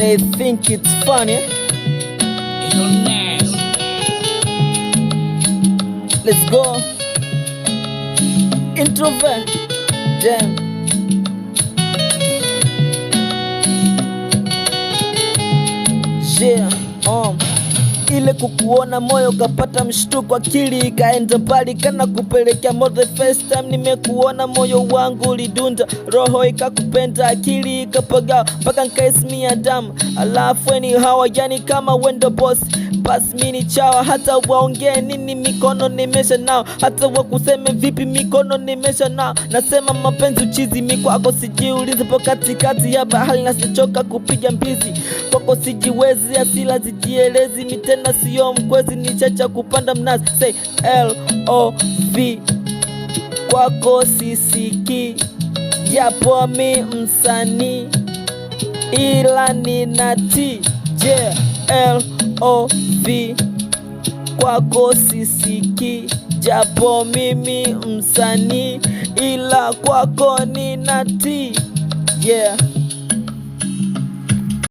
they think it's funny. Let's go. Introvert. Damn. Yeah, ile kukuona moyo kapata mshtuko, akili ikaenda mbali kana kupelekea more. The first time nimekuona moyo wangu ulidunda, roho ikakupenda, akili ikapaga mpaka nkaismia damu. Alafu ni hawa yani kama wendo boss, basi mini chawa. Hata waongee nini mikono nimesha nao, hata wakuseme vipi mikono nimesha nao. Nasema mapenzi uchizi mikwako sijiulizi, po katikati ya bahari nasichoka kupiga mbizi. Kwako sijiwezi, asila zijielezi, mitena siyo mkwezi, ni chacha kupanda mnazi. Say L-O-V, kwako sisiki, japo mi msanii ila nina T. Yeah, L-O-V, kwako sisiki, japo mimi msanii ila kwako nina T. Yeah.